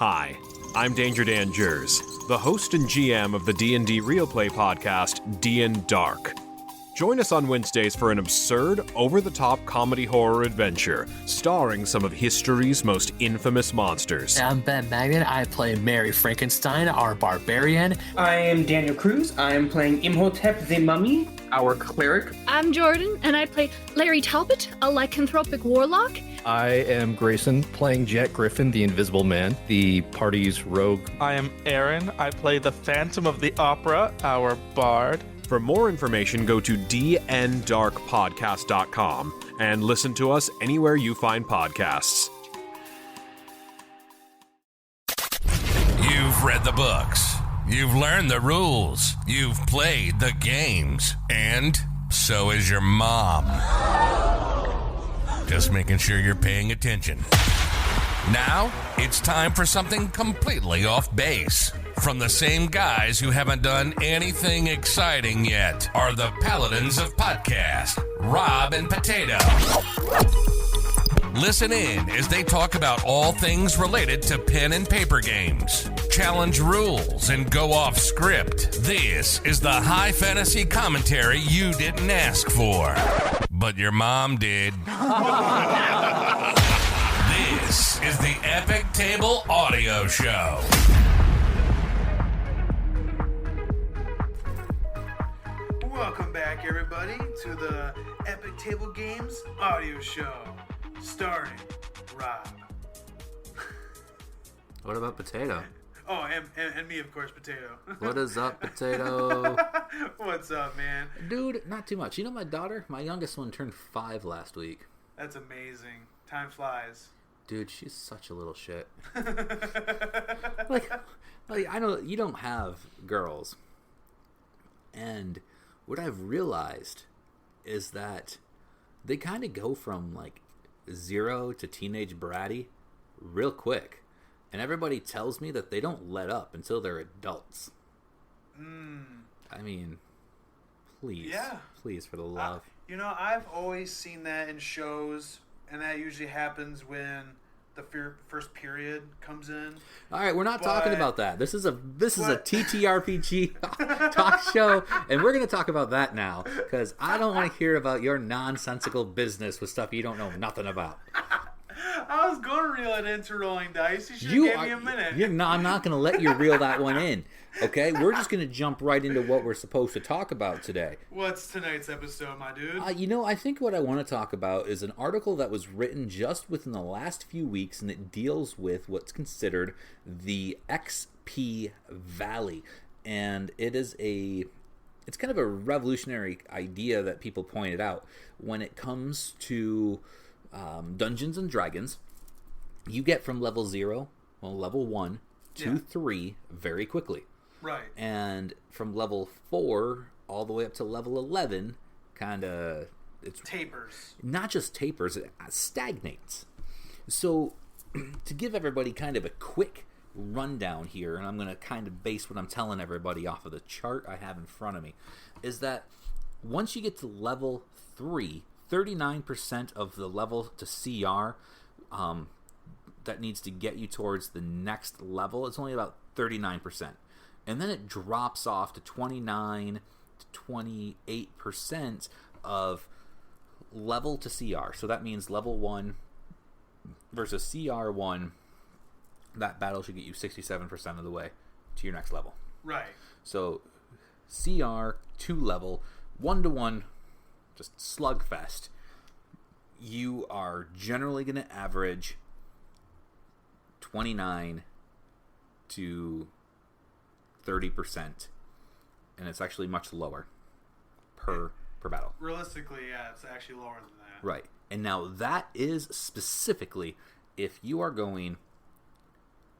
Hi, I'm Danger Dan Jers, the host and GM of the D&D Real Play podcast, D&D Dark. Join us on Wednesdays for an absurd, over-the-top comedy horror adventure, starring some of history's most infamous monsters. I'm Ben Magnet. I play Mary Frankenstein, our barbarian. I am Daniel Cruz. I am playing Imhotep the Mummy, our cleric. I'm Jordan, and I play Larry Talbot, a lycanthropic warlock. I am Grayson, playing Jet Griffin, the Invisible Man, the party's rogue. I am Aaron. I play the Phantom of the Opera, our bard. For more information, go to dndarkpodcast.com and listen to us anywhere you find podcasts. You've read the books. You've learned the rules. You've played the games. And so is your mom. Just making sure you're paying attention. Now, it's time for something completely off base. From the same guys who haven't done anything exciting yet are the Paladins of Podcast, Rob and Potato. Listen in as they talk about all things related to pen and paper games, challenge rules, and go off script. This is the high fantasy commentary you didn't ask for, but your mom did. This is the Epic Table Audio Show. Welcome back, everybody, to the Epic Table Games Audio Show, starring Rob. What about Potato? Oh, and me, of course, Potato. What is up, Potato? What's up, man? Dude, not too much. You know my daughter? My youngest one turned 5 last week. That's amazing. Time flies. Dude, she's such a little shit. like, I know you don't have girls. And what I've realized is that they kind of go from, like, 0 to teenage bratty real quick. And everybody tells me that they don't let up until they're adults. I mean, please. Yeah. Please, for the love. I've always seen that in shows, and that usually happens when the first period comes in. All right, we're not talking about that. This is a TTRPG talk show, and we're going to talk about that now, because I don't want to hear about your nonsensical business with stuff you don't know nothing about. I was going to reel it into Rolling Dice. You should have gave me a minute. I'm not going to let you reel that one in. Okay? We're just going to jump right into what we're supposed to talk about today. What's tonight's episode, my dude? I think what I want to talk about is an article that was written just within the last few weeks, and it deals with what's considered the XP Valley. And it's kind of a revolutionary idea that people pointed out when it comes to Dungeons and Dragons. You get from level 1 to 3 very quickly. Right. And from level 4 all the way up to level 11, it's tapers. Not just tapers, it stagnates. So to give everybody kind of a quick rundown here, and I'm going to kind of base what I'm telling everybody off of the chart I have in front of me, is that once you get to level 3, 39% of the level to CR that needs to get you towards the next level, it's only about 39%. And then it drops off to 29 to 28% of level to CR. So that means level 1 versus CR 1, that battle should get you 67% of the way to your next level. Right. So CR 2 level, 1-to-1, just slugfest. You are generally going to average 29 to 30%, and it's actually much lower per battle. Realistically, yeah, it's actually lower than that. Right. And now that is specifically if you are going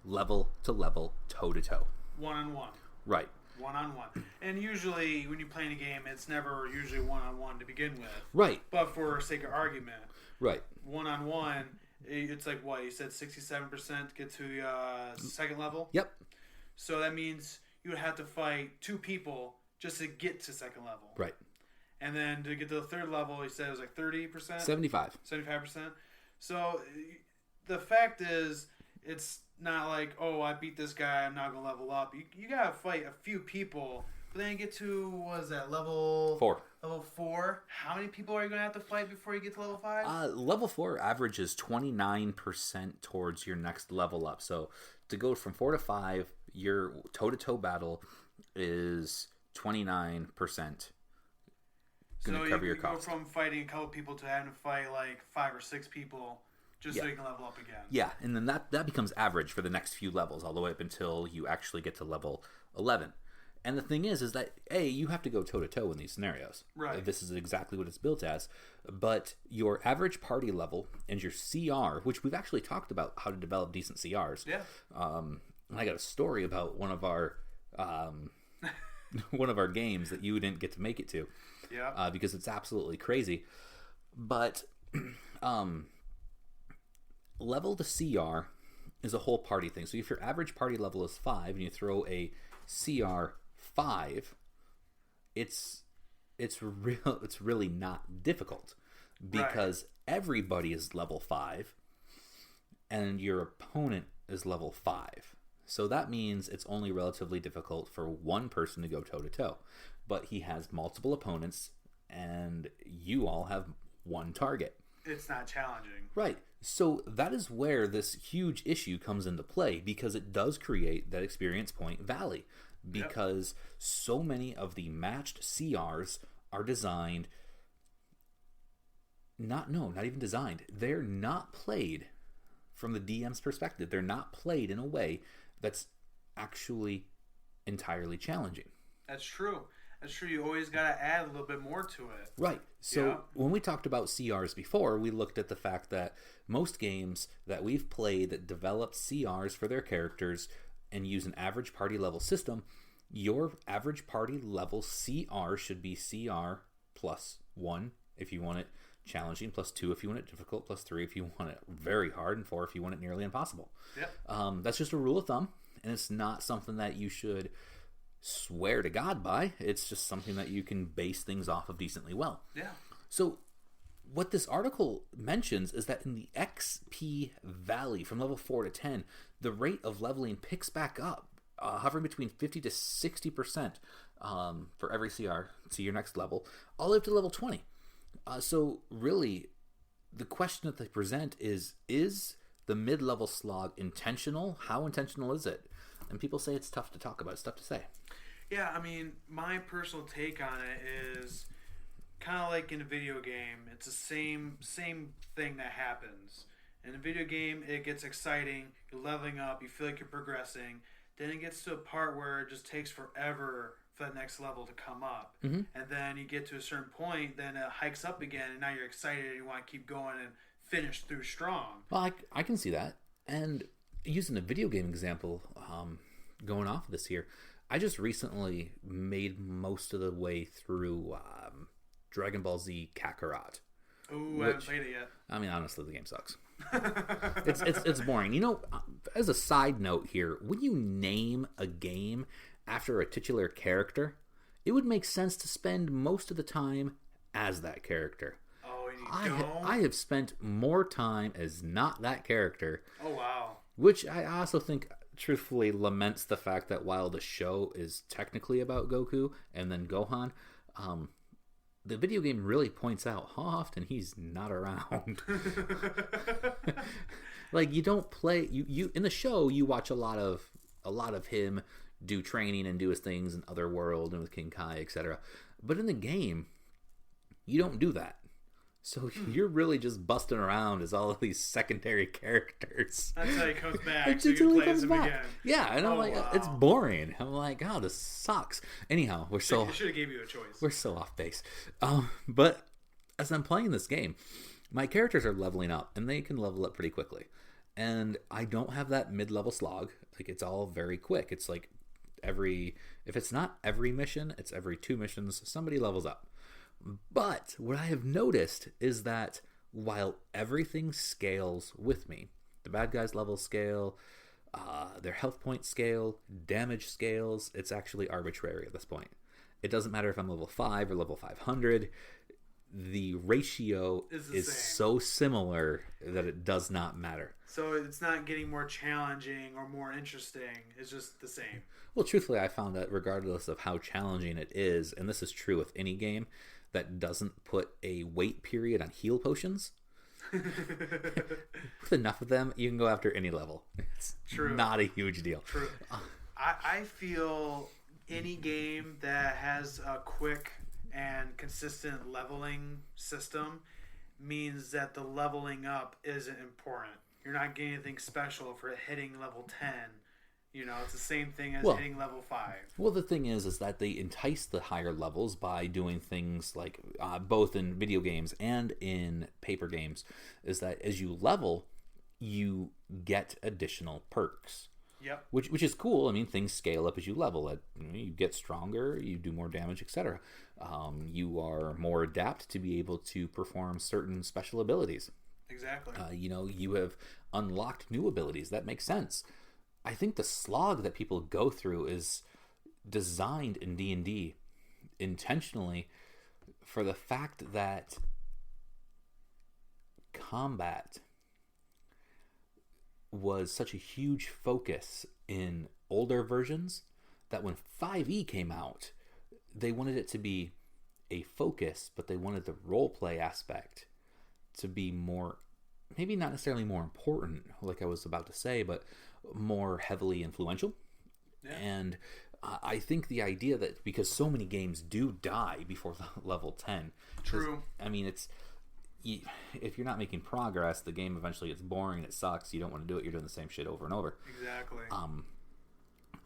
level to level, toe to toe. One-on-one. Right. One-on-one. And usually, when you play in a game, it's never usually one-on-one to begin with. Right. But for sake of argument, right. One-on-one, it's like what? You said 67% get to second level? Yep. So that means you would have to fight 2 people just to get to second level. Right. And then to get to the third level, you said it was like 30%? 75%. 75%. So the fact is, it's not like, oh, I beat this guy, I'm not gonna level up. You gotta fight a few people, but then you get to, what is that, level 4. Level 4. How many people are you gonna have to fight before you get to level 5? Level 4 averages 29% towards your next level up. So to go from 4 to 5, your toe-to-toe battle is 29%. So cover your you go cost. from fighting a couple people to having to fight like 5 or 6 people just so you can level up again. Yeah, and then that becomes average for the next few levels, all the way up until you actually get to level 11. And the thing is that, you have to go toe-to-toe in these scenarios. Right. This is exactly what it's built as. But your average party level and your CR, which we've actually talked about how to develop decent CRs. Yeah. I got a story about one of our one of our games that you didn't get to make it to. Yeah. Because it's absolutely crazy. But level to CR is a whole party thing. So if your average party level is 5 and you throw a CR 5, it's really not difficult because everybody is level 5 and your opponent is level 5. So that means it's only relatively difficult for one person to go toe to toe, but he has multiple opponents and you all have one target. It's not challenging. Right. So that is where this huge issue comes into play, because it does create that experience point valley, because so many of the matched CRs are designed not even designed. They're not played from the DM's perspective. They're not played in a way that's actually entirely challenging. That's true. That's true. You always got to add a little bit more to it. Right. So when we talked about CRs before, we looked at the fact that most games that we've played that developed CRs for their characters and use an average party level system, your average party level CR should be CR plus 1 if you want it challenging, plus 2 if you want it difficult, plus 3 if you want it very hard, and 4 if you want it nearly impossible. Yep. That's just a rule of thumb, and it's not something that you should swear to God by. It's just something that you can base things off of decently well. Yeah. So what this article mentions is that in the XP valley from level 4 to 10, the rate of leveling picks back up, hovering between 50 to 60% for every CR, see your next level, all the way up to level 20. So really, the question that they present is the mid-level slog intentional? How intentional is it? And people say it's tough to talk about. It's tough to say. Yeah, I mean, my personal take on it is kind of like in a video game. It's the same thing that happens. In a video game, it gets exciting. You're leveling up. You feel like you're progressing. Then it gets to a part where it just takes forever for that next level to come up. Mm-hmm. And then you get to a certain point, then it hikes up again, and now you're excited and you want to keep going and finish through strong. Well, I can see that. And using a video game example, going off of this here, I just recently made most of the way through Dragon Ball Z Kakarot. Ooh, I haven't played it yet. I mean, honestly, the game sucks. It's boring. You know, as a side note here, when you name a game after a titular character, it would make sense to spend most of the time as that character. Oh, and you don't? I have spent more time as not that character. Oh, wow. Which I also think truthfully laments the fact that while the show is technically about Goku and then Gohan, the video game really points out how often he's not around. Like, you don't play you in the show, you watch a lot of him do training and do his things in Otherworld and with King Kai, etc. But in the game, you don't do that. So you're really just busting around as all of these secondary characters. That's how he comes back. So you can play as him again. Yeah, and I'm like, wow. It's boring. I'm like, oh, this sucks. Anyhow, I should have gave you a choice. We're so off base. But as I'm playing this game, my characters are leveling up, and they can level up pretty quickly. And I don't have that mid-level slog. Like, it's all very quick. It's like if it's not every mission, it's every 2 missions, somebody levels up. But what I have noticed is that while everything scales with me, the bad guys level scale, their health point scale, damage scales, it's actually arbitrary at this point. It doesn't matter if I'm level 5 or level 500. the ratio is so similar that it does not matter. So it's not getting more challenging or more interesting. It's just the same. Well, truthfully, I found that regardless of how challenging it is, and this is true with any game that doesn't put a wait period on heal potions, with enough of them, you can go after any level. It's True. Not a huge deal. True. I feel any game that has a quick and consistent leveling system means that the leveling up isn't important. You're not getting anything special for hitting level 10. You know, it's the same thing as hitting level 5. Well, the thing is that they entice the higher levels by doing things like, both in video games and in paper games, is that as you level, you get additional perks. Yep. Which is cool. I mean, things scale up as you level. You get stronger, you do more damage, etc. You are more adept to be able to perform certain special abilities. Exactly. You have unlocked new abilities. That makes sense. I think the slog that people go through is designed in D&D intentionally for the fact that combat was such a huge focus in older versions that when 5e came out, they wanted it to be a focus, but they wanted the roleplay aspect to be more, maybe not necessarily more important, like I was about to say, but more heavily influential. Yeah. And I think the idea that because so many games do die before level 10. True. I mean, if you're not making progress, the game eventually gets boring and it sucks. You don't want to do it. You're doing the same shit over and over. Exactly.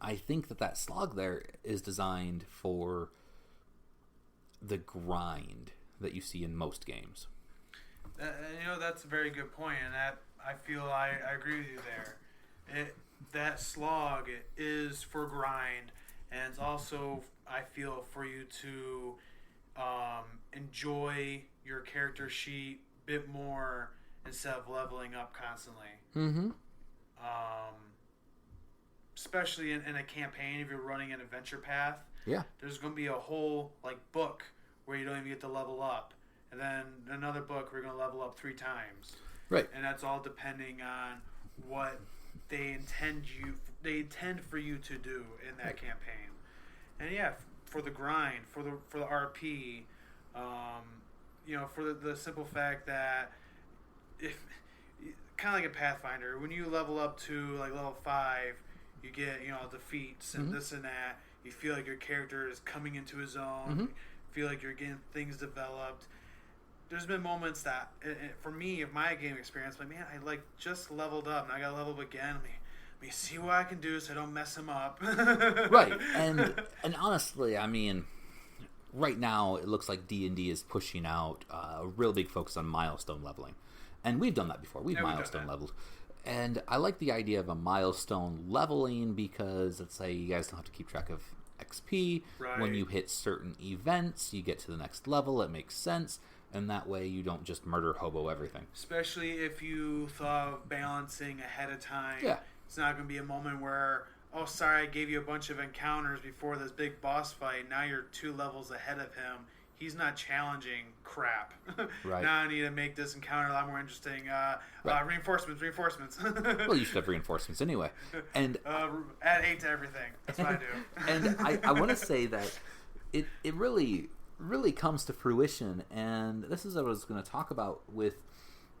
I think that slog there is designed for the grind that you see in most games. That's a very good point, and that I feel I agree with you there. That slog is for grind, and it's also, I feel, for you to enjoy your character sheet a bit more instead of leveling up constantly. Mm-hmm. Especially in a campaign, if you're running an adventure path, yeah, there's going to be a whole book where you don't even get to level up, and then another book where you're going to level up 3 times. Right. And that's all depending on what they intend for you to do in that campaign. And yeah, for the grind, for the RP, for the simple fact that if kind of like a Pathfinder, when you level up to level 5, you get defeats and this and that. You feel like your character is coming into his own. Mm-hmm. You feel like you're getting things developed. There's been moments that, for me, of my game experience, man, I just leveled up and I got to level up again. Let me see what I can do so I don't mess him up. Right, and honestly, I mean, right now it looks like D&D is pushing out a real big focus on milestone leveling, and we've done that before. We've milestone leveled, and I like the idea of a milestone leveling because let's say you guys don't have to keep track of XP. Right. When you hit certain events, you get to the next level. It makes sense. And that way you don't just murder hobo everything. Especially if you thought of balancing ahead of time. Yeah. It's not going to be a moment where, oh, sorry, I gave you a bunch of encounters before this big boss fight. Now you're 2 levels ahead of him. He's not challenging crap. Right. Now I need to make this encounter a lot more interesting. Right. Reinforcements. Well, you should have reinforcements anyway. And add 8 to everything. That's what I do. And I want to say that it really comes to fruition, and this is what I was going to talk about with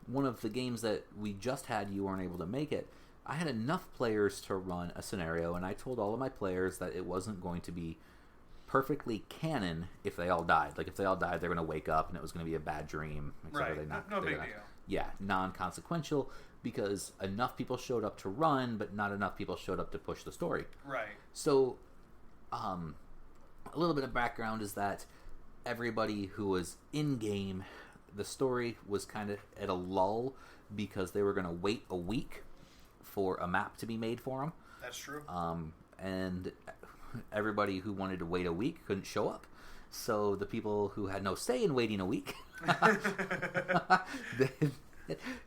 one of the games that we just had. You weren't able to make it. I had enough players to run a scenario, and I told all of my players that it wasn't going to be perfectly canon if they all died. If they all died, they're going to wake up and it was going to be a bad dream. Right. No big deal. Yeah, non-consequential, because enough people showed up to run, but not enough people showed up to push the story. Right. So, a little bit of background is that everybody who was in-game, the story was kind of at a lull because they were going to wait a week for a map to be made for them. That's true. And everybody who wanted to wait a week couldn't show up. So the people who had no say in waiting a week,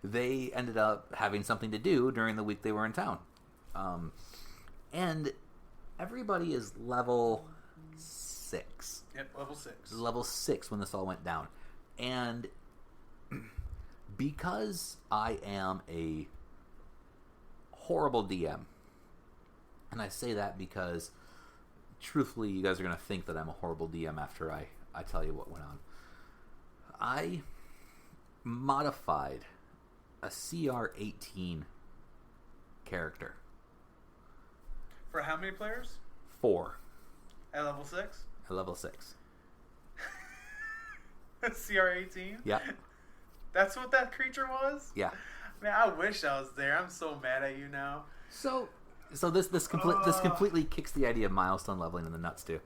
they ended up having something to do during the week they were in town. And everybody is level 6. Yep, level 6. Level 6 when this all went down. And because I am a horrible DM, and I say that because truthfully you guys are going to think that I'm a horrible DM after I tell you what went on. I modified a CR18 character. For how many players? 4. At level 6? At level 6. CR18? Yeah. That's what that creature was? Yeah. Man, I wish I was there. I'm so mad at you now. So this completely kicks the idea of milestone leveling in the nuts too.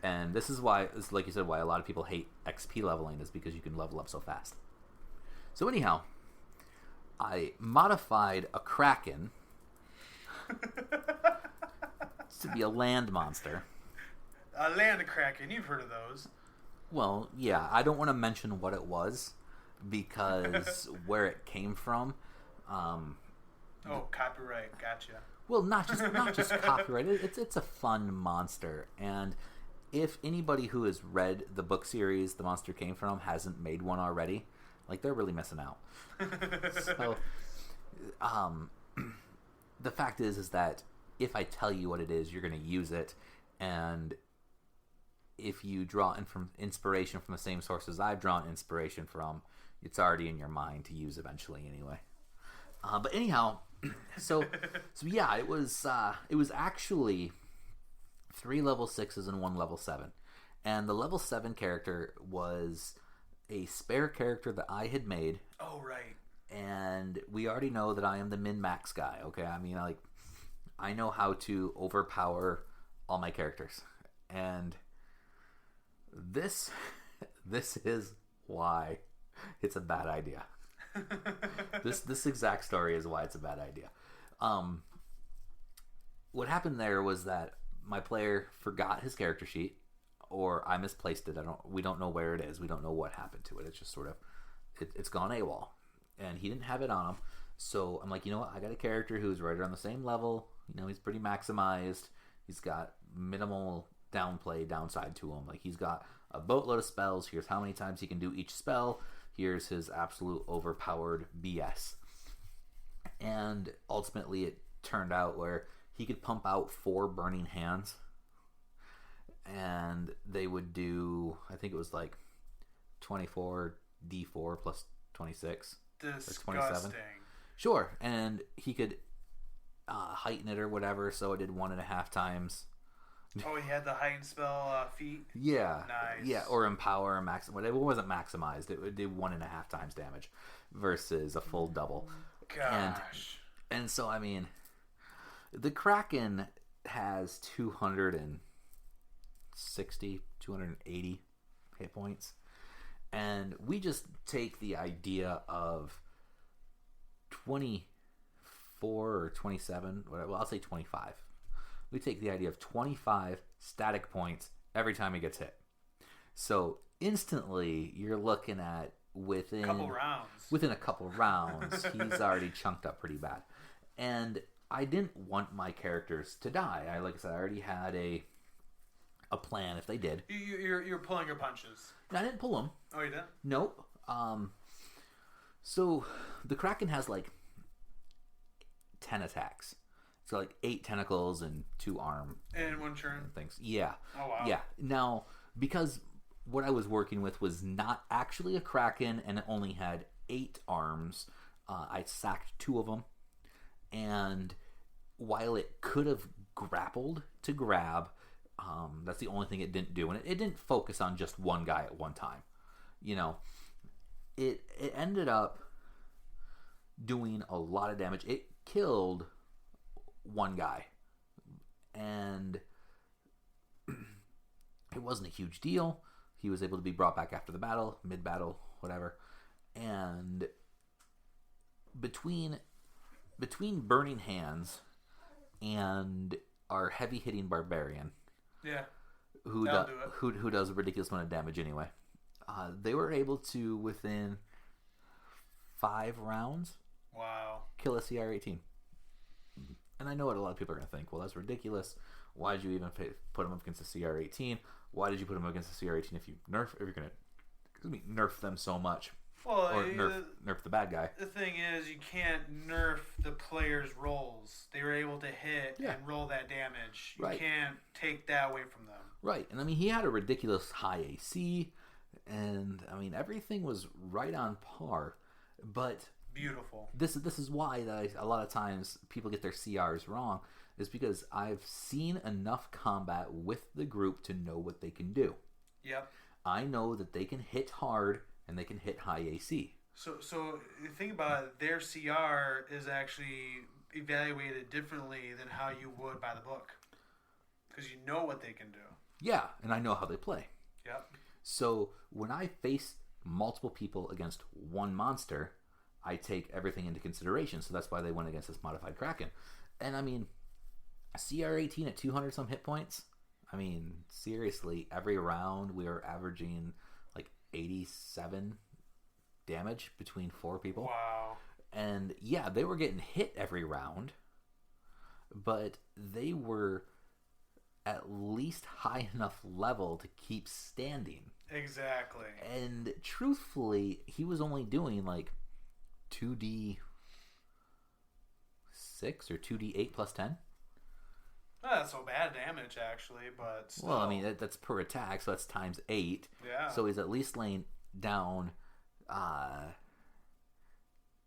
And this is why, like you said, why a lot of people hate XP leveling is because you can level up so fast. So anyhow, I modified a Kraken to be a land monster. A land kraken, you've heard of those. Well, yeah, I don't want to mention what it was because where it came from. Copyright, gotcha. Well, not just copyright. It's a fun monster, and if anybody who has read the book series The Monster Came From hasn't made one already, like, they're really missing out. So, the fact is that if I tell you what it is, you're going to use it, and if you draw inspiration from the same sources I've drawn inspiration from, it's already in your mind to use eventually anyway. But anyhow, so yeah, it was actually 3 level 6s and 1 level 7, and the level 7 character was a spare character that I had made. Oh, right. And we already know that I am the min-max guy. Okay, I mean, I know how to overpower all my characters, and this is why it's a bad idea. This exact story is why it's a bad idea. What happened there was that my player forgot his character sheet, or I misplaced it. We don't know where it is. We don't know what happened to it. It's just sort of it's gone AWOL, and he didn't have it on him. So I'm like, you know what? I got a character who's right around the same level. You know, he's pretty maximized. He's got minimal downside to him. Like, he's got a boatload of spells. Here's how many times he can do each spell. Here's his absolute overpowered BS. And ultimately it turned out where he could pump out 4 burning hands, and they would do, I think it was like 24 D4 plus 26. Disgusting. 27. Sure, and he could heighten it or whatever, so it did 1.5 times. Oh, he had the heightened spell feat? Yeah. Nice. Yeah, or empower or maximize. It wasn't maximized. It would do 1.5 times damage versus a full double. Gosh. And so, I mean, the Kraken has 260, 280 hit points. And we just take the idea of 24 or 27, well, I'll say 25. We take the idea of 25 static points every time he gets hit. So instantly, you're looking at within a couple rounds, he's already chunked up pretty bad. And I didn't want my characters to die. Like I said, I already had a plan if they did. You're pulling your punches. I didn't pull them. Oh, you didn't? Nope. So the Kraken has like 10 attacks. So like 8 tentacles and 2 arm. And 1 turn. Things. Yeah. Oh, wow. Yeah. Now, because what I was working with was not actually a Kraken and it only had 8 arms, I sacked 2 of them. And while it could have grappled to grab, that's the only thing it didn't do. And it didn't focus on just one guy at one time. You know, it ended up doing a lot of damage. It killed 1 guy. And it wasn't a huge deal. He was able to be brought back after the battle, mid-battle, whatever. And between Burning Hands and our heavy-hitting barbarian, yeah, who does a ridiculous amount of damage anyway, they were able to, within 5 rounds, wow, kill a CR18. And I know what a lot of people are going to think. Well, that's ridiculous. Why did you even put him up against a CR18? Why did you put him against a CR18 if you're going to nerf them so much. Well, Or nerf the bad guy. The thing is, you can't nerf the player's rolls. They were able to hit and roll that damage. You can't take that away from them. Right, and I mean, he had a ridiculous high AC, and I mean, everything was right on par. But beautiful. This is why that a lot of times people get their CRs wrong, is because I've seen enough combat with the group to know what they can do. Yep. I know that they can hit hard and they can hit high AC. So the thing about it, their CR is actually evaluated differently than how you would by the book, because you know what they can do. Yeah, and I know how they play. Yep. So when I face multiple people against one monster, I take everything into consideration. So that's why they went against this modified Kraken. And I mean, CR 18 at 200 some hit points. I mean, seriously, every round we were averaging like 87 damage between 4 people. Wow. And yeah, they were getting hit every round, but they were at least high enough level to keep standing. Exactly. And truthfully, he was only doing like 2d6 or 2d8 plus 10. Not that's so bad damage, actually, but still. Well, I mean, that's per attack, so that's times 8. Yeah. So he's at least laying down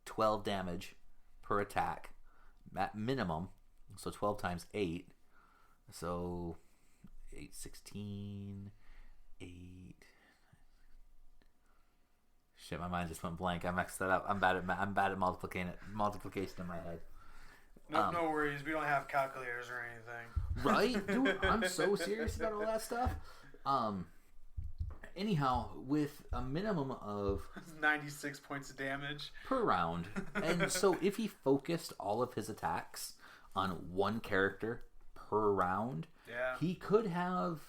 12 damage per attack at minimum. So 12 times 8. So 8, 16, 8. Shit, my mind just went blank. I messed that up. I'm bad at multiplication in my head. No worries. We don't have calculators or anything. Right? Dude, I'm so serious about all that stuff. Anyhow, with a minimum of 96 points of damage per round. And so if he focused all of his attacks on one character per round, he could have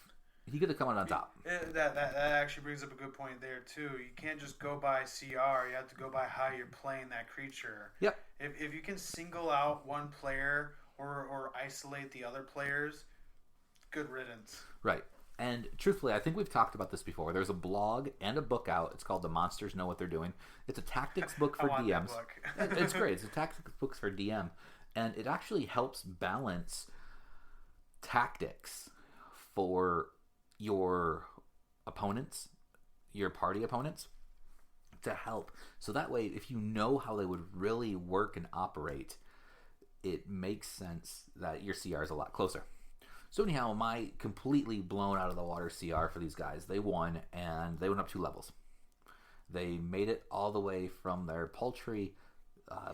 come out on top. That actually brings up a good point there too. You can't just go by CR. You have to go by how you're playing that creature. Yep. If you can single out one player or isolate the other players, good riddance. Right. And truthfully, I think we've talked about this before. There's a blog and a book out. It's called The Monsters Know What They're Doing. It's a tactics book for I want DMs. That book. It's great. It's a tactics book for DM. And it actually helps balance tactics for your opponents, your party opponents, to help. So that way, if you know how they would really work and operate, it makes sense that your CR is a lot closer. So anyhow, my completely blown out of the water CR for these guys, they won, and they went up 2 levels. They made it all the way from their paltry,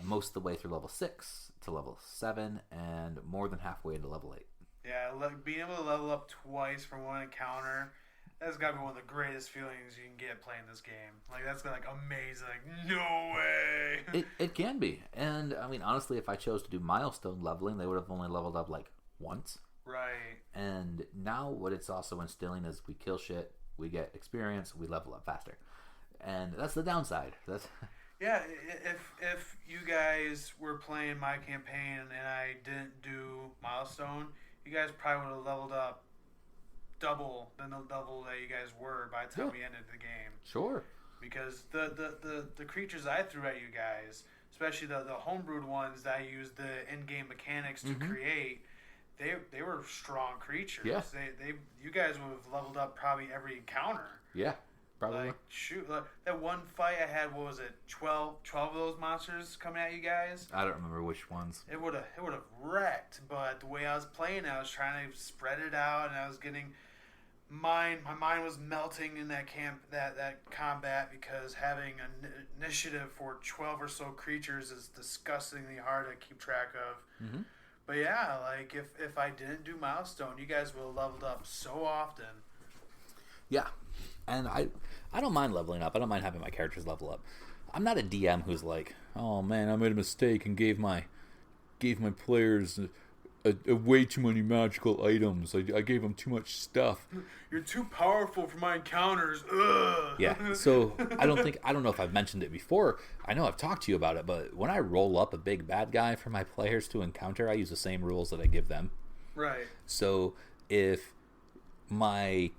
most of the way through level 6 to level 7, and more than halfway into level 8. Yeah, being able to level up twice for one encounter, that's got to be one of the greatest feelings you can get playing this game. Like, that's like amazing. Like, no way! It can be. And, I mean, honestly, if I chose to do milestone leveling, they would have only leveled up, like, once. Right. And now what it's also instilling is we kill shit, we get experience, we level up faster. And that's the downside. Yeah, if you guys were playing my campaign and I didn't do milestone, you guys probably would have leveled up double than the level that you guys were by the time we ended the game. Sure. Because the creatures I threw at you guys, especially the homebrewed ones that I used the in-game mechanics to create, they were strong creatures. Yeah. You guys would have leveled up probably every encounter. Yeah, probably. Like, shoot, that one fight I had, what was it, 12 of those monsters coming at you guys? I don't remember which ones. It would have wrecked, but the way I was playing, I was trying to spread it out, and I was getting my mind was melting in that combat, because having an initiative for 12 or so creatures is disgustingly hard to keep track of. Mm-hmm. But yeah, like if I didn't do milestone, you guys would have leveled up so often. Yeah, and I don't mind leveling up. I don't mind having my characters level up. I'm not a DM who's like, oh man, I made a mistake and gave my players a way too many magical items. I gave them too much stuff. You're too powerful for my encounters. Ugh. Yeah, so I don't know if I've mentioned it before. I know I've talked to you about it, but when I roll up a big bad guy for my players to encounter, I use the same rules that I give them. Right. So if my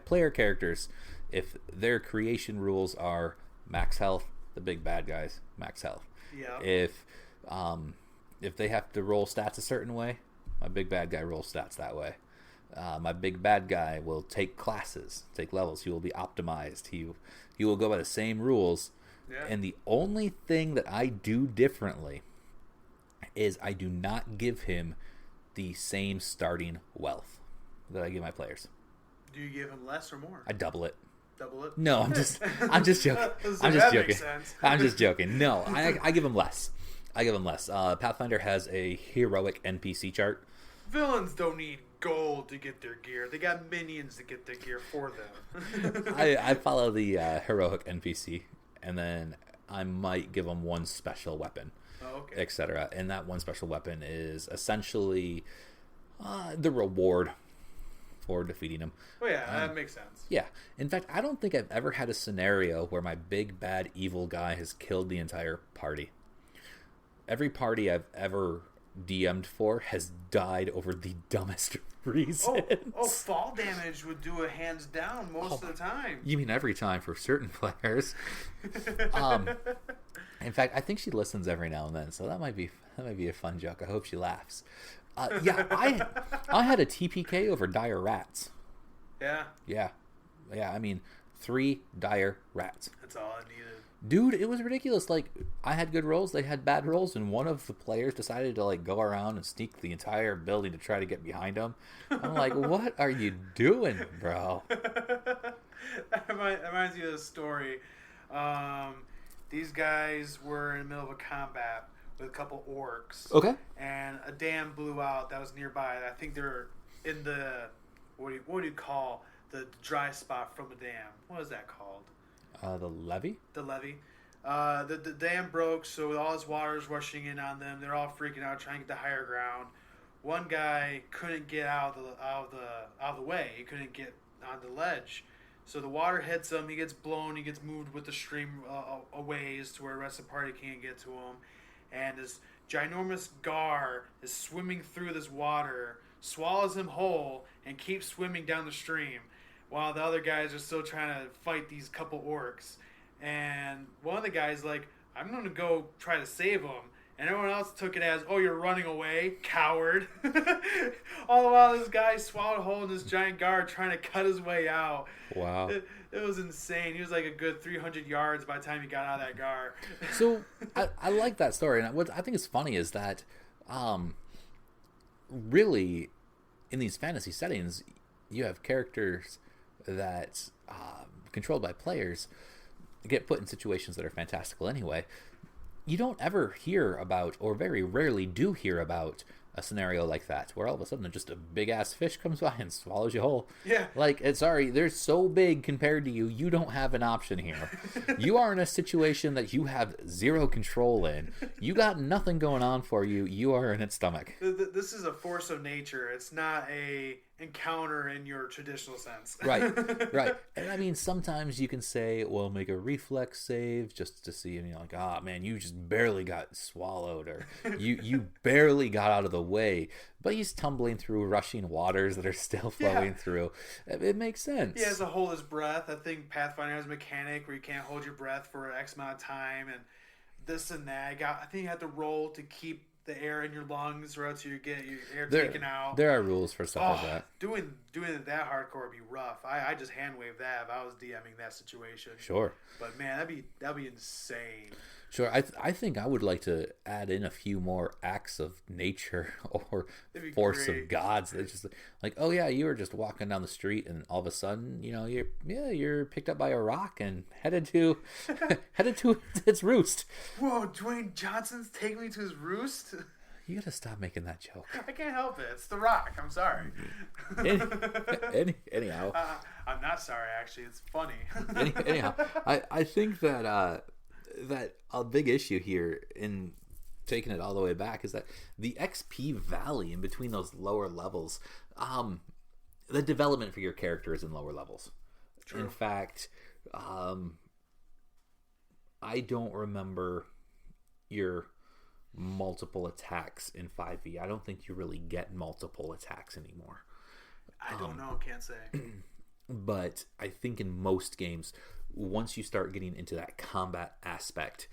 player characters If their creation rules are max health, the big bad guys max health. Yeah. If they have to roll stats a certain way, my big bad guy rolls stats that way. My big bad guy will take classes, take levels. He will be optimized. He will go by the same rules. Yeah. And the only thing that I do differently is I do not give him the same starting wealth that I give my players. Do you give him less or more? I double it. Double it? No, I'm just joking. I'm just joking. I'm just joking. No, I give him less. Pathfinder has a heroic NPC chart. Villains don't need gold to get their gear. They got minions to get their gear for them. I follow the heroic NPC, and then I might give them one special weapon, etc. And that one special weapon is essentially the reward for defeating him. Oh yeah, that makes sense. Yeah. In fact, I don't think I've ever had a scenario where my big bad evil guy has killed the entire party. Every party I've ever DM'd for has died over the dumbest reasons. Fall damage would do it hands down most of the time. You mean every time for certain players? In fact, I think she listens every now and then, so that might be a fun joke. I hope she laughs. I had a TPK over dire rats. Yeah. I mean, 3 dire rats. That's all I needed. Dude, it was ridiculous. Like, I had good rolls, they had bad rolls, and one of the players decided to like go around and sneak the entire building to try to get behind them. I'm like, what are you doing, bro? That reminds me of a story. These guys were in the middle of a combat with a couple orcs. Okay. And a dam blew out that was nearby. I think they're in the what do you call the dry spot from the dam? What is that called? The levee? The levee. The dam broke, so all this water is rushing in on them. They're all freaking out, trying to get to higher ground. One guy couldn't get out of the way. He couldn't get on the ledge. So the water hits him. He gets blown. He gets moved with the stream a ways to where the rest of the party can't get to him. And this ginormous gar is swimming through this water, swallows him whole, and keeps swimming down the stream, while the other guys are still trying to fight these couple orcs. And one of the guys like, I'm going to go try to save him. And everyone else took it as, oh, you're running away, coward. All the while this guy swallowed a hole in this giant guard trying to cut his way out. Wow. It was insane. He was like a good 300 yards by the time he got out of that guard. So I like that story. And what I think is funny is that really in these fantasy settings, you have characters that controlled by players get put in situations that are fantastical anyway. You don't ever hear about, or very rarely do hear about, a scenario like that where all of a sudden just a big ass fish comes by and swallows you whole. Yeah. Like, sorry, they're so big compared to you, you don't have an option here. You are in a situation that you have zero control in. You got nothing going on for you. You are in its stomach. This is a force of nature. It's not a encounter in your traditional sense. Right. And I mean, sometimes you can say, well, make a reflex save just to see, and you're like, ah, man, you just barely got swallowed, or you barely got out of the way, but he's tumbling through rushing waters that are still flowing through. It makes sense. He has to hold his breath. I think Pathfinder has a mechanic where you can't hold your breath for X amount of time, and this and that. I think you have to roll to keep the air in your lungs, or else you get your air taken out. There are rules for stuff like that. Doing it that hardcore would be rough. I just hand wave that if I was DMing that situation. Sure. But man, that'd be insane. Sure. I think I would like to add in a few more acts of nature or force of gods. That's just like, oh yeah, you were just walking down the street and all of a sudden, you're picked up by a rock and headed to its roost. Whoa, Dwayne Johnson's taking me to his roost? You gotta stop making that joke. I can't help it. It's The Rock. I'm sorry. Anyhow. I'm not sorry, actually. It's funny. Anyhow, I think that that a big issue here in taking it all the way back is that the XP valley in between those lower levels, the development for your character is in lower levels. True. In fact, I don't remember your multiple attacks in 5e. I don't think you really get multiple attacks anymore. I don't know. Can't say. But I think in most games, once you start getting into that combat aspect,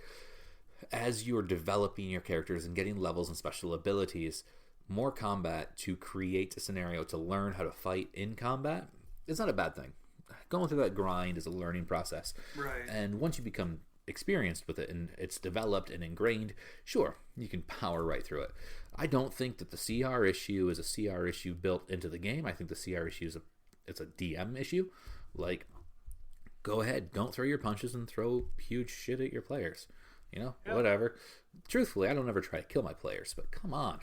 as you're developing your characters and getting levels and special abilities, more combat to create a scenario to learn how to fight in combat is not a bad thing. Going through that grind is a learning process. Right. And once you become experienced with it and it's developed and ingrained, sure, you can power right through it. I don't think that the CR issue is a CR issue built into the game. I think the CR issue is it's a DM issue. Like, go ahead, don't throw your punches and throw huge shit at your players. Whatever. Truthfully, I don't ever try to kill my players, but come on.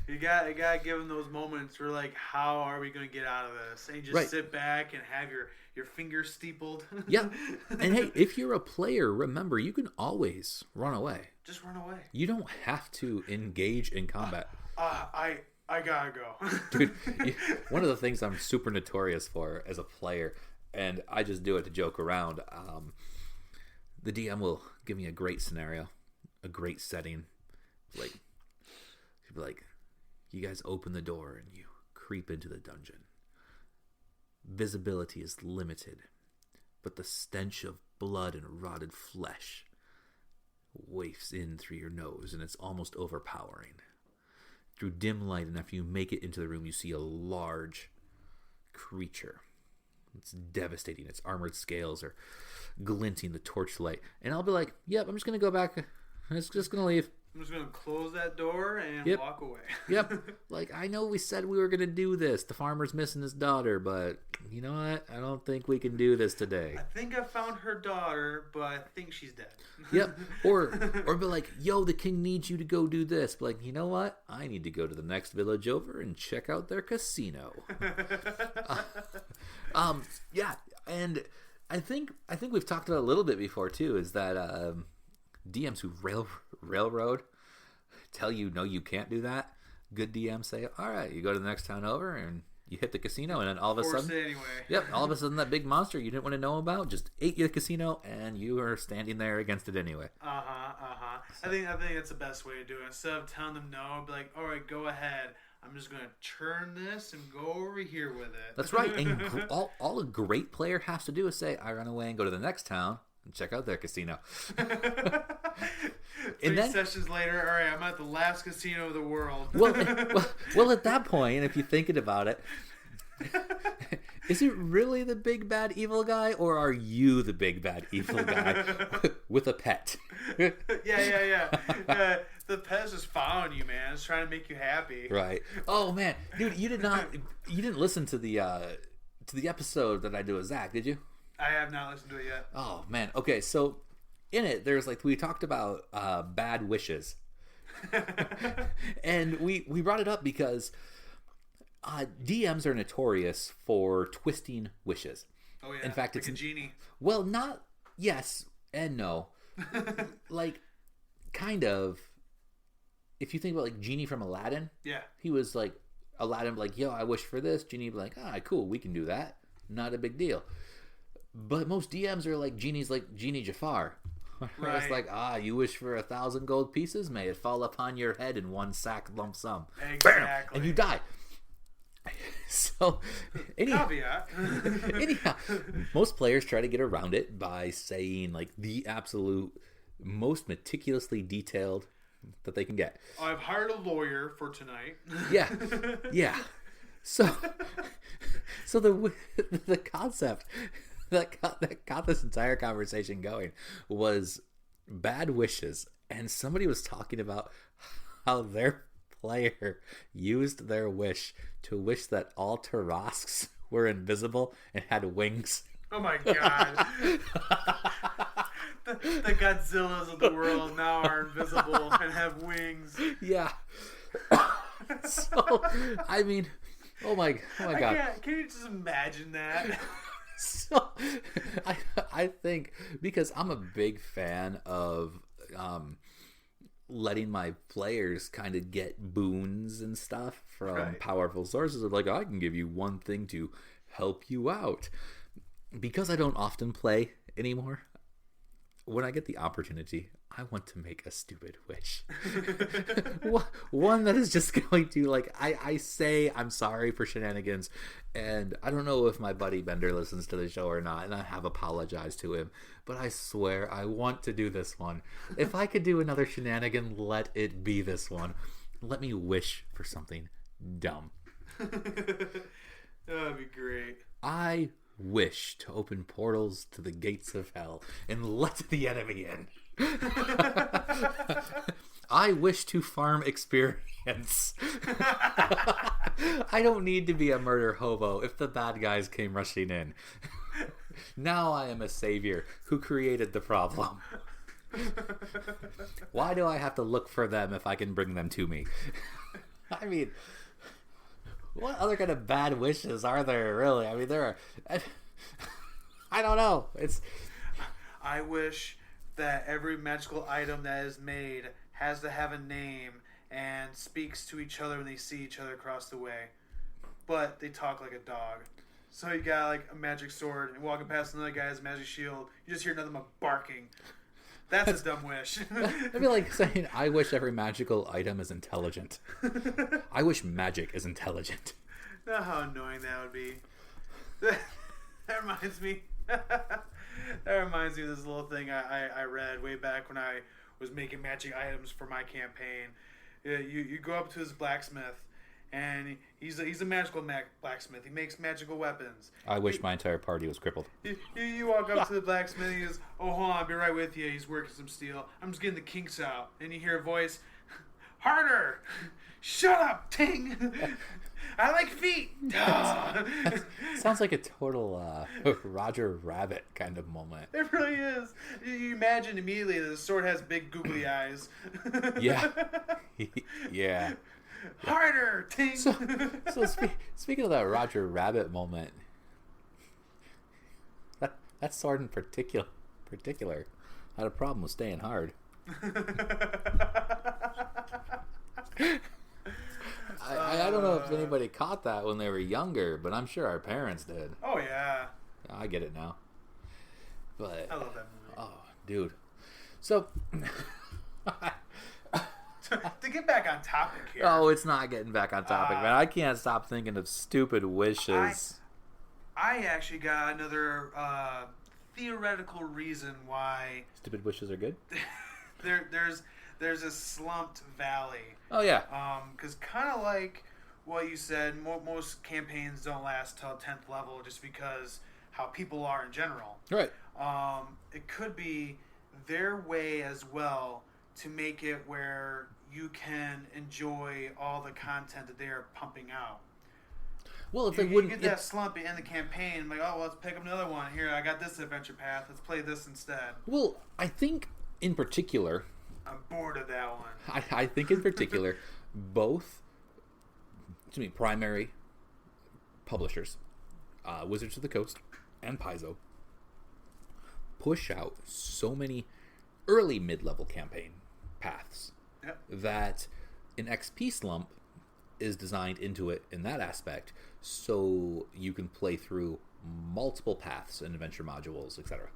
You got to give them those moments where, like, how are we going to get out of this? And you just sit back and have your fingers steepled. Yeah. And hey, if you're a player, remember, you can always run away. Just run away. You don't have to engage in combat. I gotta go. Dude, one of the things I'm super notorious for as a player, and I just do it to joke around, the DM will give me a great scenario, a great setting. Like, he'd be like, you guys open the door and you creep into the dungeon. Visibility is limited, but the stench of blood and rotted flesh wafts in through your nose, and it's almost overpowering. Through dim light, and after you make it into the room, you see a large creature. It's devastating. Its armored scales are glinting the torchlight. And I'll be like, yep, I'm just going to go back. I'm just going to leave. I'm just going to close that door and walk away. Yep. Like, I know we said we were going to do this. The farmer's missing his daughter, but you know what? I don't think we can do this today. I think I found her daughter, but I think she's dead. Yep. Or be like, yo, the king needs you to go do this. But like, you know what? I need to go to the next village over and check out their casino. Yeah. And I think we've talked about it a little bit before too, is that DMs who railroad tell you no, you can't do that. Good DMs say, all right, you go to the next town over and you hit the casino, and then all of a sudden, all of a sudden that big monster you didn't want to know about just ate you the casino, and you are standing there against it anyway. So. I think that's the best way to do it. Instead of telling them no, be like, all right, go ahead. I'm just going to turn this and go over here with it. That's right. And all a great player has to do is say, I run away and go to the next town and check out their casino. And then sessions later, all right, I'm at the last casino of the world. well, at that point, if you're thinking about it, is it really the big bad evil guy, or are you the big bad evil guy with a pet? Yeah. The pet's just following you, man. It's trying to make you happy. Right. Oh man, dude, you didn't listen to the episode that I do with Zach, did you? I have not listened to it yet. Oh man. Okay, so in it, there's like, we talked about bad wishes, and we brought it up because DMs are notorious for twisting wishes. Oh yeah. In fact, like it's a genie. Well, not yes and no. Like, kind of. If you think about like Genie from Aladdin, yeah, he was like Aladdin, like, yo, I wish for this. Genie be like, cool, we can do that. Not a big deal. But most DMs are like Genie's like Genie Jafar. Right. It's like, you wish for 1,000 gold pieces, may it fall upon your head in one sack lump sum. Exactly. Bam! And you die. So, anyhow, most players try to get around it by saying like the absolute most meticulously detailed that they can get. I've hired a lawyer for tonight. Yeah. So the concept that got this entire conversation going was bad wishes, and somebody was talking about how their player used their wish to wish that all Tarrasques were invisible and had wings. Oh my god. The Godzillas of the world now are invisible and have wings. Yeah. So, I mean, oh my god. Can you just imagine that? So, I think, because I'm a big fan of letting my players kind of get boons and stuff from powerful sources of like, I can give you one thing to help you out. Because I don't often play anymore, when I get the opportunity, I want to make a stupid wish. One that is just going to, like, I say I'm sorry for shenanigans, and I don't know if my buddy Bender listens to the show or not, and I have apologized to him, but I swear I want to do this one. If I could do another shenanigan, let it be this one. Let me wish for something dumb. That'd be great. I wish to open portals to the gates of hell and let the enemy in. I wish to farm experience. I don't need to be a murder hobo if the bad guys came rushing in. Now I am a savior who created the problem. Why do I have to look for them if I can bring them to me? I mean, what other kind of bad wishes are there, really? I mean, there are... I don't know. I wish that every magical item that is made has to have a name and speaks to each other when they see each other across the way. But they talk like a dog. So you got like a magic sword and walking past another guy's magic shield, you just hear nothing but barking. That's a dumb wish. It'd be like saying, I wish every magical item is intelligent. I wish magic is intelligent. Know how annoying that would be. That reminds me. That reminds me of this little thing I read way back when I was making magic items for my campaign. You go up to this blacksmith, and he's a magical blacksmith. He makes magical weapons. I wish my entire party was crippled. You walk up to the blacksmith, and he goes, "Oh, hold on, I'll be right with you." He's working some steel. I'm just getting the kinks out. And you hear a voice, "Harder! Shut up, Ting! I like feet!" Sounds like a total Roger Rabbit kind of moment. It really is. You imagine immediately that the sword has big googly eyes. Yeah. Yeah. Harder, Ting! So speaking of that Roger Rabbit moment, that sword in particular had a problem with staying hard. I don't know if anybody caught that when they were younger, but I'm sure our parents did. Oh, yeah. I get it now. But I love that movie. Oh, dude. So... To get back on topic here. Oh, it's not getting back on topic, man. I can't stop thinking of stupid wishes. I actually got another theoretical reason why... Stupid wishes are good? There's a slumped valley. Oh, yeah. Because kind of like what you said, most campaigns don't last till 10th level just because how people are in general. Right. It could be their way as well to make it where you can enjoy all the content that they are pumping out. Well, if they wouldn't... You get that slump in the campaign, like, oh, let's pick up another one. Here, I got this adventure path. Let's play this instead. Well, I think in particular... I'm bored of that one. I think in particular, both primary publishers, Wizards of the Coast and Paizo, push out so many early mid-level campaign paths that an XP slump is designed into it in that aspect, so you can play through multiple paths and adventure modules, etc.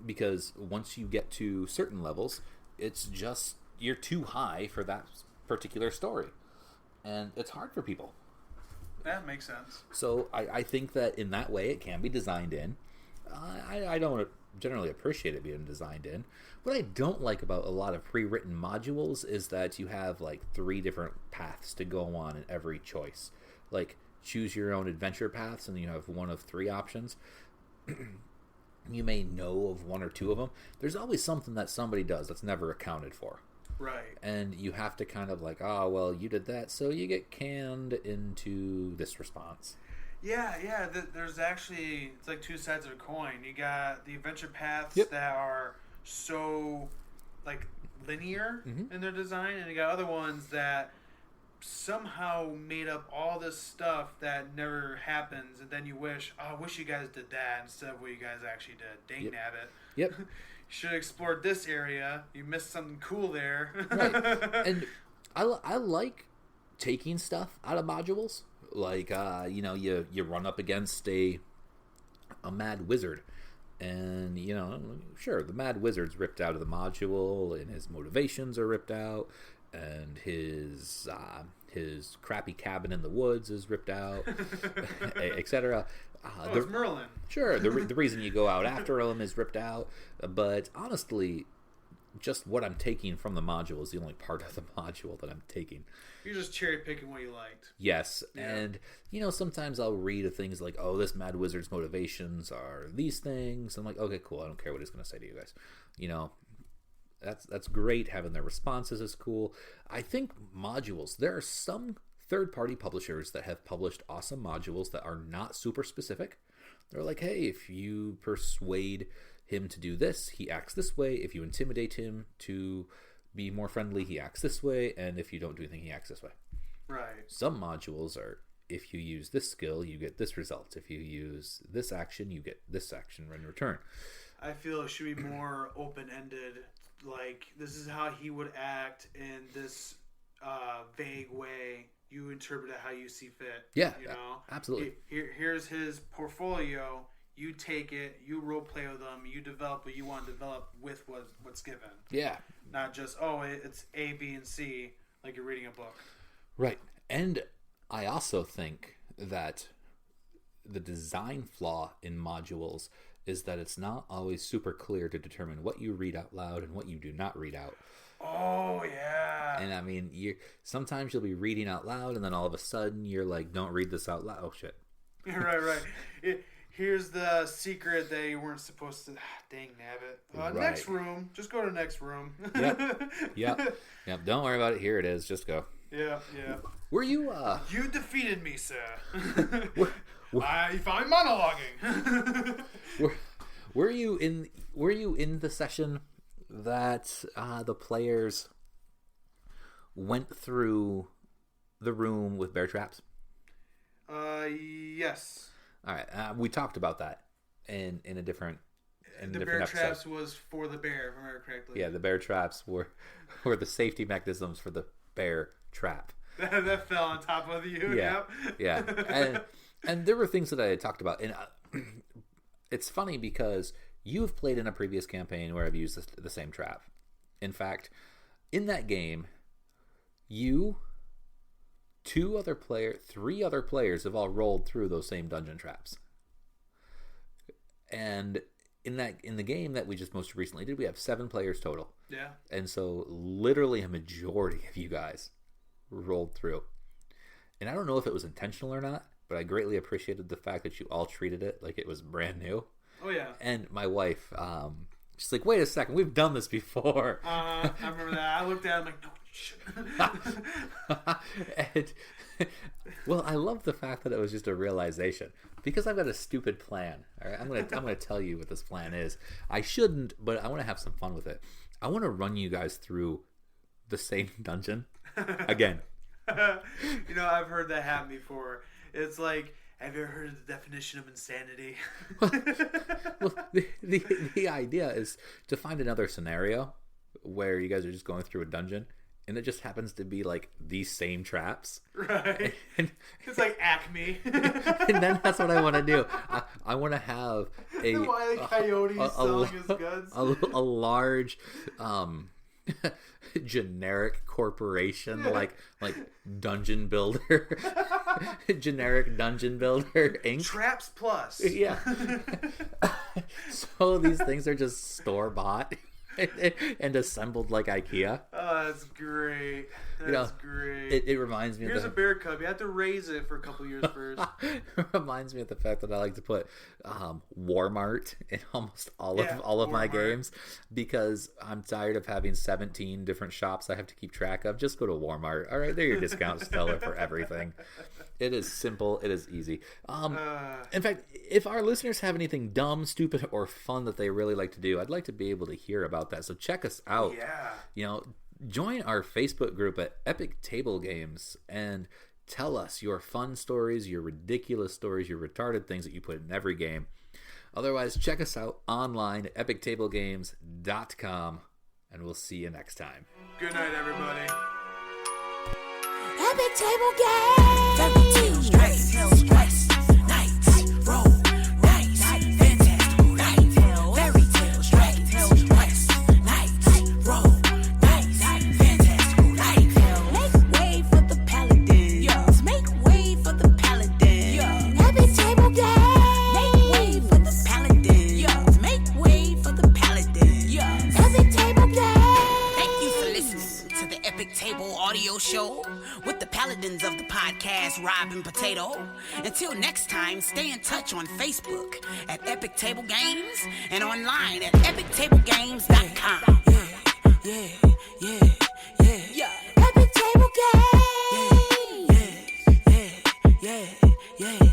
Because once you get to certain levels, it's just you're too high for that particular story, and it's hard for people. That makes sense. So I think that in that way it can be designed in. I don't generally appreciate it being designed in. What I don't like about a lot of pre-written modules is that you have like 3 different paths to go on in every choice. Like choose your own adventure paths, and you have one of 3 options. You may know of 1 or 2 of them. There's always something that somebody does that's never accounted for. Right. And you have to kind of like, oh, well, you did that, so you get canned into this response. Yeah. There's actually, it's like 2 sides of a coin. You got the adventure paths that are so, like, linear in their design, and you got other ones that somehow made up all this stuff that never happens, and then you wish, oh, I wish you guys did that instead of what you guys actually did. Dang nabbit. Yep. You should have explored this area. You missed something cool there. Right. And I like taking stuff out of modules. Like, you run up against a mad wizard, And, you know, sure, the Mad Wizard's ripped out of the module, and his motivations are ripped out, and his crappy cabin in the woods is ripped out, etc. It's Merlin. Sure, the reason you go out after him is ripped out, but honestly, just what I'm taking from the module is the only part of the module that I'm taking. You're just cherry picking what you liked. Yes, and sometimes I'll read things like, "Oh, this Mad Wizard's motivations are these things." I'm like, "Okay, cool. I don't care what he's going to say to you guys." That's great. Having their responses is cool. I think modules. There are some third-party publishers that have published awesome modules that are not super specific. They're like, "Hey, if you persuade him to do this, he acts this way. If you intimidate him to be more friendly, he acts this way, and if you don't do anything, he acts this way." Right. Some modules are, if you use this skill, you get this result. If you use this action, you get this action in return. I feel it should be more open-ended. Like, this is how he would act in this vague way. You interpret it how you see fit. Yeah, absolutely. Here's his portfolio. You take it, you role play with them, you develop what you want to develop with what's given. Yeah. Not just, it's A, B, and C, like you're reading a book. Right. And I also think that the design flaw in modules is that it's not always super clear to determine what you read out loud and what you do not read out. Oh, yeah. And I mean, sometimes you'll be reading out loud, and then all of a sudden you're like, "Don't read this out loud." Oh, shit. Right. Here's the secret that you weren't supposed to. Dang nabbit. Right. Next room. Just go to next room. Yep. Don't worry about it. Here it is. Just go. Yeah. Were you? You defeated me, sir. I found monologuing. Were you in the session that the players went through the room with bear traps? Yes. All right, we talked about that in a different. The bear traps was for the bear, if I remember correctly. Yeah, the bear traps were the safety mechanisms for the bear trap. That fell on top of you. Yeah. And there were things that I had talked about, and it's funny because you've played in a previous campaign where I've used the same trap. In fact, in that game, you, three other players have all rolled through those same dungeon traps. And in the game that we just most recently did, we have 7 players total. Yeah. And so literally a majority of you guys rolled through. And I don't know if it was intentional or not, but I greatly appreciated the fact that you all treated it like it was brand new. Oh, yeah. And my wife, she's like, "Wait a second, we've done this before." I remember that. I looked at it, I'm like, "No, you shouldn't." Well, I love the fact that it was just a realization, because I've got a stupid plan. All right, I'm gonna tell you what this plan is. I shouldn't, but I want to have some fun with it. I want to run you guys through the same dungeon again. I've heard that happen before. It's like, have you ever heard of the definition of insanity? Well, the idea is to find another scenario where you guys are just going through a dungeon, and it just happens to be like these same traps. Right. And it's like Acme. And then that's what I want to do. I want to have a Wile E. Coyote selling his goods. A large generic corporation, like Dungeon Builder, generic Dungeon Builder Inc. Traps Plus. Yeah. So these things are just store bought and assembled like IKEA. Oh, that's great. That's great. It reminds me. Here's a bear cub. You have to raise it for a couple years first. It reminds me of the fact that I like to put Walmart in almost all of my games, because I'm tired of having 17 different shops I have to keep track of. Just go to Walmart. All right, they're your discount seller for everything. It is simple. It is easy. In fact, if our listeners have anything dumb, stupid, or fun that they really like to do, I'd like to be able to hear about that. So check us out. Yeah. Join our Facebook group at Epic Table Games and tell us your fun stories, your ridiculous stories, your retarded things that you put in every game. Otherwise, check us out online at epictablegames.com, and we'll see you next time. Good night, everybody. Epic Table Games! 32 nights, roll nights, fantastic nights. podcast, Robin Potato. Until next time, stay in touch on Facebook at Epic Table Games and online at epictablegames.com. Yeah. Epic Table Games. Yeah.